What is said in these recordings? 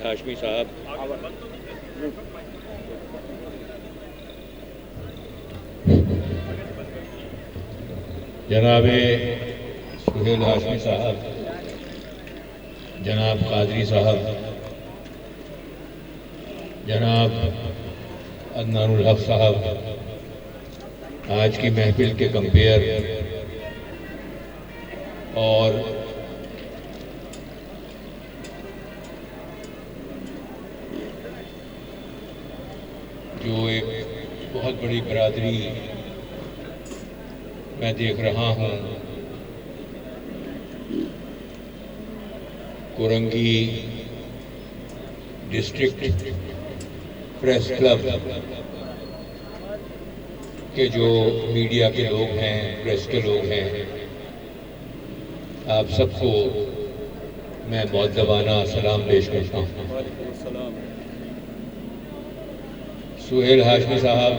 ہاشمی صاحب، جناب سہیل ہاشمی صاحب، جناب قادری صاحب، جناب عدنان الحق صاحب، آج کی محفل کے کمپیئر اور جو ایک بہت بڑی برادری میں دیکھ رہا ہوں، کورنگی ڈسٹرکٹ پریس کلب کے جو میڈیا کے لوگ ہیں، پریس کے لوگ ہیں، آپ سب کو میں مؤدبانہ سلام پیش کرتا ہوں۔ سہیل ہاشمی صاحب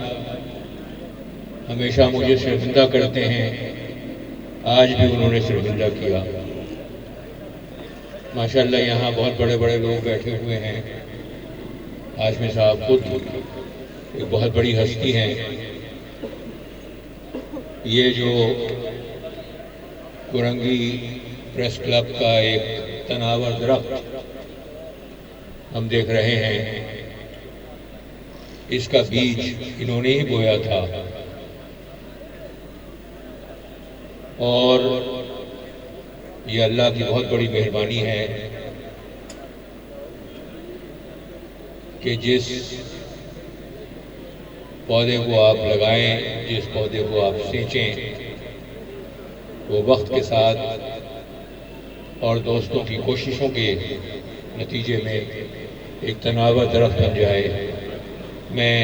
ہمیشہ مجھے شرمندہ کرتے ہیں، آج بھی انہوں نے شرمندہ کیا۔ ماشاءاللہ یہاں بہت بڑے بڑے لوگ بیٹھے ہوئے ہیں، ہاشمی صاحب خود ایک بہت بڑی ہستی ہیں۔ یہ جو کورنگی پریس کلب کا ایک تناور درخت ہم دیکھ رہے ہیں، اس کا بیج انہوں نے ہی بویا تھا، اور یہ اللہ کی بہت بڑی مہربانی ہے کہ جس پودے کو آپ لگائیں، جس پودے کو آپ سینچیں، وہ وقت کے ساتھ اور دوستوں کی کوششوں کے نتیجے میں ایک تناور درخت بن جائے۔ میں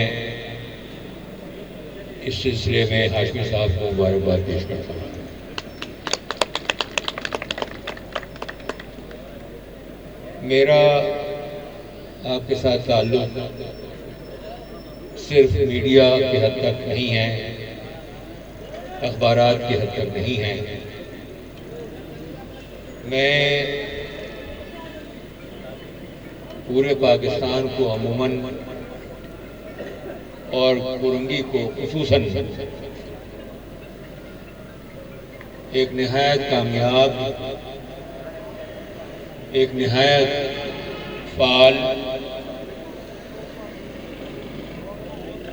اس سلسلے میں ہاشمی صاحب کو مبارکباد پیش کرتا ہوں۔ میرا آپ کے ساتھ تعلق صرف میڈیا کے حد تک نہیں ہے، اخبارات کے حد تک نہیں ہے۔ میں پورے پاکستان کو عموماً اور کورنگی کو خصوصاً ایک نہایت کامیاب، ایک نہایت فعال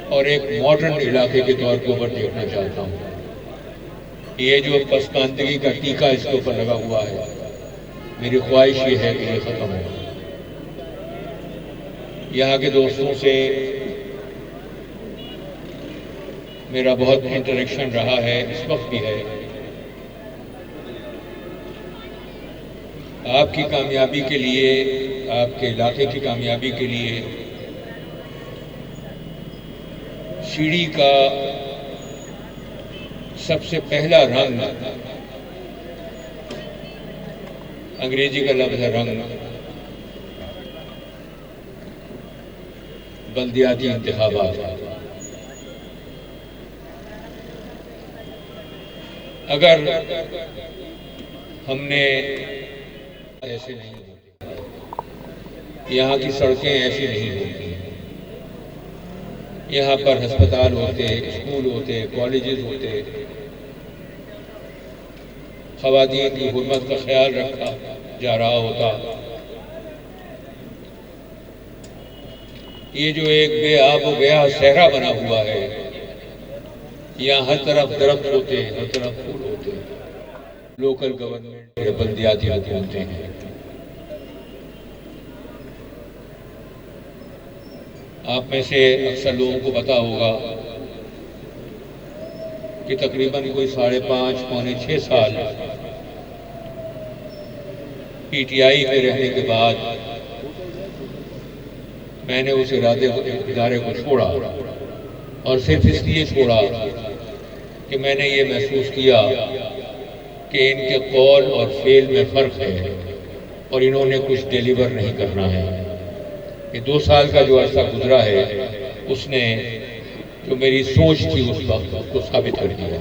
اور ایک ماڈرن علاقے کے طور کے اوپر دیکھنا چاہتا ہوں۔ یہ جو پسماندگی کا ٹیکہ اس کے اوپر لگا ہوا ہے، میری خواہش یہ ہے کہ یہ ختم ہو۔ یہاں کے دوستوں سے میرا بہت انٹریکشن رہا ہے، اس وقت بھی ہے۔ آپ کی کامیابی کے لیے، آپ کے علاقے کی کامیابی کے لیے سیڑھی کا سب سے پہلا رنگ، انگریزی کا لفظ ہے رنگ، بلدیاتی انتخابات۔ اگر ہم نے ایسے نہیں ہوتے، یہاں کی سڑکیں ایسی نہیں ہوتی، یہاں پر ہسپتال ہوتے، اسکول ہوتے، کالجز ہوتے، خواتین کی حرمت کا خیال رکھا جا رہا ہوتا۔ یہ جو ایک بے آب و گیا صحرا بنا ہوا ہے، یہاں ہر طرف درخت ہوتے، ہر طرف پھول ہوتے، لوکل گورنمنٹ اور بلدیاتی حکومتیں ہیں۔ آپ میں سے اکثر لوگوں کو پتا ہوگا کہ تقریباً کوئی 5.5 پونے 6 سال پی ٹی آئی میں رہنے کے بعد میں نے اس ادارے کو چھوڑا، اور صرف اس لیے چھوڑا کہ میں نے یہ محسوس کیا کہ ان کے قول اور فعل میں فرق ہے، اور انہوں نے کچھ ڈیلیور نہیں کرنا ہے۔ یہ 2 سال کا جو عرصہ گزرا ہے، اس نے جو میری سوچ تھی اس وقت کو ثابت کر دیا۔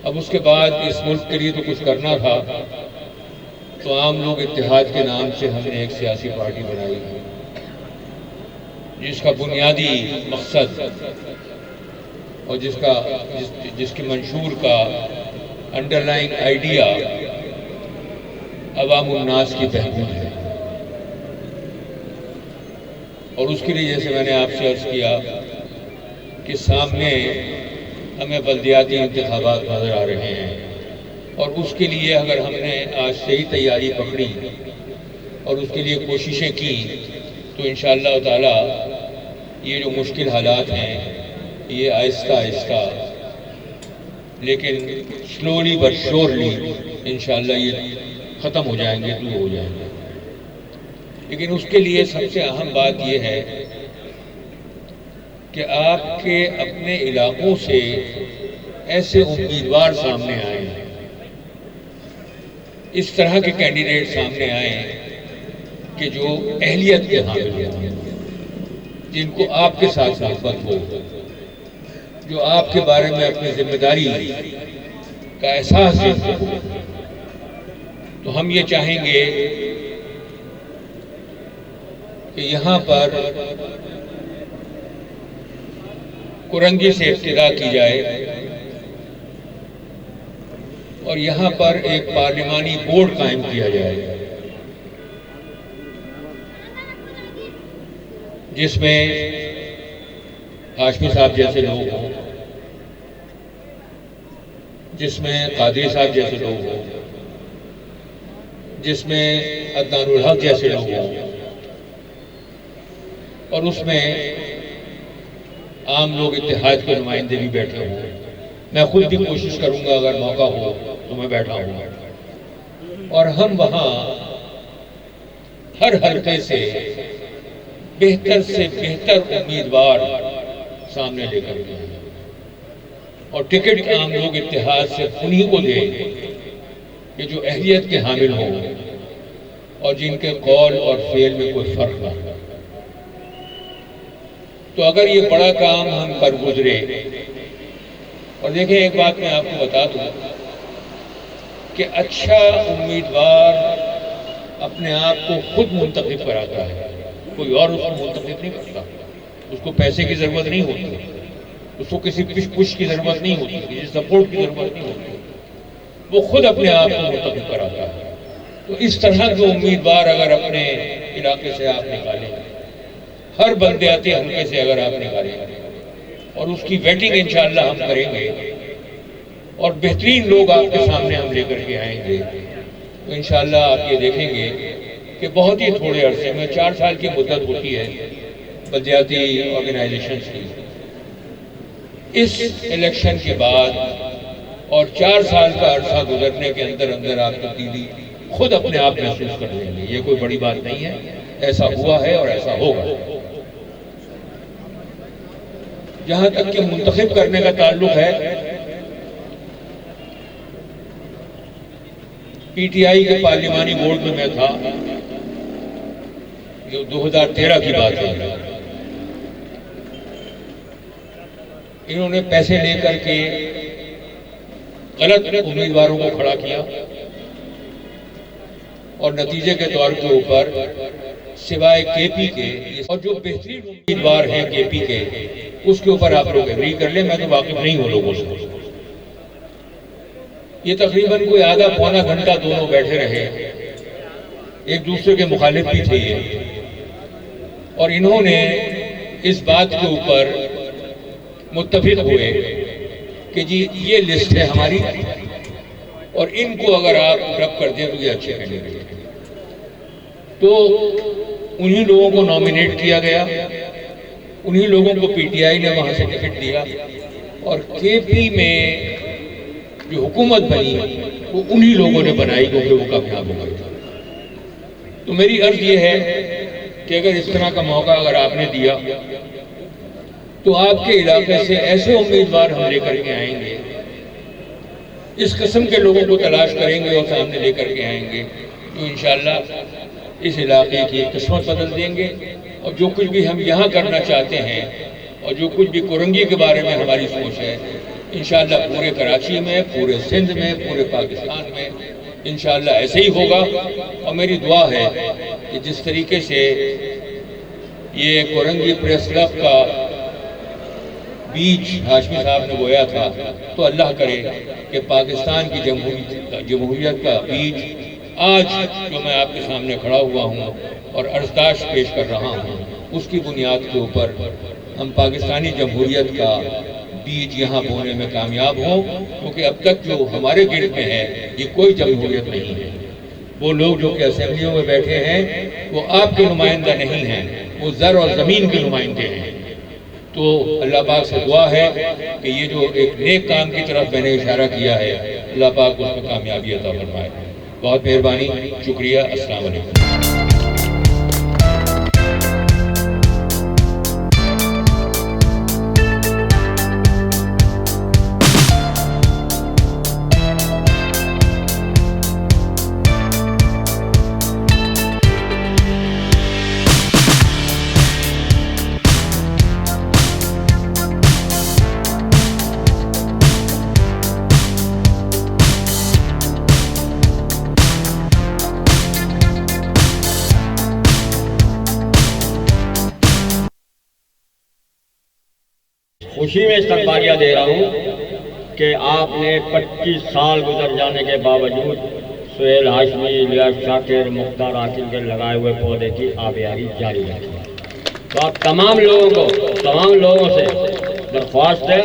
اب اس کے بعد اس ملک کے لیے تو کچھ کرنا تھا، تو عام لوگ اتحاد کے نام سے ہم نے ایک سیاسی پارٹی بنائی جس کا بنیادی مقصد اور جس کے منشور کا انڈر لائن آئیڈیا عوام الناس کی بہبود ہے. اور اس کے لیے جیسے میں نے آپ سے عرض کیا کہ سامنے ہمیں بلدیاتی انتخابات نظر آ رہے ہیں، اور اس کے لیے اگر ہم نے آج سے ہی تیاری پکڑی اور اس کے لیے کوششیں کی تو انشاءاللہ تعالی یہ جو مشکل حالات ہیں یہ آہستہ آہستہ لیکن سلولی بٹ شورلی انشاءاللہ یہ ختم ہو جائیں گے، دور ہو جائیں گے. لیکن اس کے لیے سب سے اہم بات یہ ہے کہ آپ کے اپنے علاقوں سے ایسے امیدوار سامنے آئیں، اس طرح کے کینڈیڈیٹ سامنے آئیں کہ جو اہلیت کے حامل ہیں، جن کو آپ کے ساتھ محبت ہو، جو آپ کے بارے میں اپنی ذمہ داری کا احساس جن کو ہو. تو ہم یہ چاہیں گے کہ یہاں پر کرنگی سے ابتدا کی جائے اور یہاں پر ایک پارلیمانی بورڈ قائم کیا جائے جس میں ہاشمی صاحب جیسے لوگ ہوں، جس میں قادری صاحب جیسے لوگ ہوں، جس میں عدنان الحق جیسے لوگ ہوں، اور اس میں عام لوگ اتحاد کے نمائندے بھی بیٹھے ہوں. میں خود بھی کوشش کروں گا اگر موقع ہو تو میں بیٹھا ہوں، اور ہم وہاں ہر حلقے سے بہتر امیدوار سامنے لے کر کے اور ٹکٹ عام لوگ اتحاد سے انہیں کو دیں کہ جو اہلیت کے حامل ہوں اور جن کے قول اور فعل میں کوئی فرق نہ ہو. تو اگر یہ بڑا کام ہم پر گزرے، اور دیکھیں ایک بات میں آپ کو بتا دوں کہ اچھا امیدوار اپنے آپ کو خود منتخب کراتا ہے، کوئی اور اس کو منتخب نہیں کرتا. اس کو پیسے کی ضرورت نہیں ہوتی، اس کو کسی پش کی ضرورت نہیں ہوتی، کسی سپورٹ کی ضرورت نہیں ہوتی، وہ خود اپنے آپ کو منتخب کراتا ہے. تو اس طرح کے امیدوار اگر اپنے علاقے سے آپ نکالیں، ہر بلدیاتی حلقے سے اگر آپ نکالیں، اور اس کی ویٹنگ انشاءاللہ ہم کریں گے اور بہترین لوگ آپ کے سامنے ہم لے کر کے آئیں گے، تو انشاءاللہ آپ یہ دیکھیں گے کہ بہت ہی تھوڑے عرصے میں 4 سال کی مدت ہوتی ہے بلدیاتی آرگنائزیشنز کی. اس الیکشن کے بعد اور 4 سال کا عرصہ گزرنے کے اندر آپ تبدیلی خود اپنے آپ محسوس کر لیں گے. یہ کوئی بڑی بات نہیں ہے، ایسا ہوا ہے اور ایسا ہوگا. جہاں تک کہ منتخب کرنے کا تعلق ہے، پی ٹی آئی کے پارلیمانی بورڈ میں تھا، جو 2013 کی بات ہے. انہوں نے پیسے لے کر کے غلط امیدواروں کو کھڑا کیا اور نتیجے کے طور کے اوپر سوائے کے پی کے اور جو بہترین امیدوار ہیں کے پی کے، اس کے اوپر آپ لوگ ایگری کر لیں. میں تو واقف نہیں ہوں لوگوں سے. یہ تقریباً کوئی آدھا پونا گھنٹہ دونوں بیٹھے رہے، ایک دوسرے کے مخالف بھی تھے یہ، اور انہوں نے اس بات کے اوپر متفق ہوئے کہ جی یہ لسٹ ہے ہماری، اور ان کو اگر آپ ڈرپ کر دیں تو یہ اچھے کینڈیڈیٹ ہیں. تو انہی لوگوں کو نامینیٹ کیا گیا، انہی لوگوں کو پی ٹی آئی نے وہاں سے ٹکٹ دیا، اور کے پی میں جو حکومت بنی وہ انہی لوگوں نے بنائی کیونکہ وہ کامیاب ہو گئی. تو میری عرض یہ ہے کہ اگر اس طرح کا موقع اگر آپ نے دیا تو آپ کے علاقے سے ایسے امیدوار ہم لے کر کے آئیں گے، اس قسم کے لوگوں کو تلاش کریں گے اور سامنے لے کر کے آئیں گے، تو انشاءاللہ اس علاقے کی قسمت بدل دیں گے. اور جو کچھ بھی ہم یہاں کرنا چاہتے ہیں اور جو کچھ بھی کرنگی کے بارے میں ہماری سوچ ہے، انشاءاللہ پورے کراچی میں، پورے سندھ میں، پورے پاکستان میں انشاءاللہ ایسے ہی ہوگا، اور میری دعا ہے کہ جس طریقے سے یہ کورنگی پریس کلب کا بیج ہاشمی صاحب نے بویا تھا، تو اللہ کرے کہ پاکستان کی جمہوریت کا بیج آج جو میں آپ کے سامنے کھڑا ہوا ہوں اور عرضداشت پیش کر رہا ہوں، اس کی بنیاد کے اوپر ہم پاکستانی جمہوریت کا بیج یہاں بونے میں کامیاب ہوں، کیونکہ اب تک جو ہمارے گرد میں ہے یہ کوئی جمہوریت نہیں ہے۔ وہ لوگ جو کہ اسمبلیوں میں بیٹھے ہیں وہ آپ کے نمائندہ نہیں ہیں، وہ زر اور زمین کے نمائندے ہیں۔ تو اللہ پاک سے دعا ہے کہ یہ جو ایک نیک کام کی طرف میں نے اشارہ کیا ہے، اللہ پاک اس میں کامیابی عطا فرمائے۔ بہت مہربانی، شکریہ، السلام علیکم۔ خوشی میں استقبالیہ دے رہا ہوں کہ آپ نے 25 سال گزر جانے کے باوجود سہیل ہاشمی، الیاس شاکر، مختار عاقل کے لگائے ہوئے پودے کی آبیاری جاری رکھی۔ تو آپ تمام لوگوں سے درخواست ہے،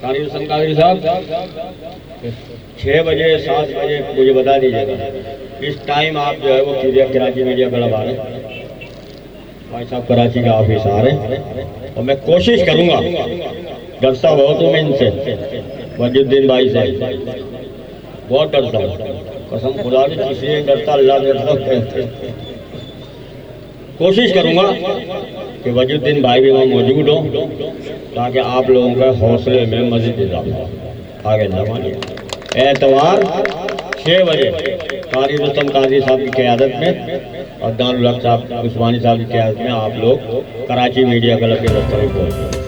قاری حسن قادری صاحب 6 بجے 7 بجے مجھے بتا دیجیے گا، اس ٹائم آپ جو ہے وہ کراچی میڈیا کلب آ رہے ہیں، بھائی صاحب کراچی کا آفس آ رہے ہیں، اور میں کوشش کروں گا، ڈرتا بہت ہوں میں ان سے، وجود الدین بھائی سے بہت ڈرتا ہوں، قسم خدا کی، کسی نے ڈرتا اللہ ڈرتا، کوشش کروں گا کہ وجود الدین بھائی بھی وہاں موجود ہوں تاکہ آپ لوگوں کا حوصلے میں مزید اضافہ آگے نہ مانیے۔ اتوار 6 بجے قاری رستم قادری صاحب کی قیادت میں اور دار الحق صاحب عثمانی صاحب کی قیادت میں آپ لوگ کراچی میڈیا کلب کے دفتر میں پہنچے۔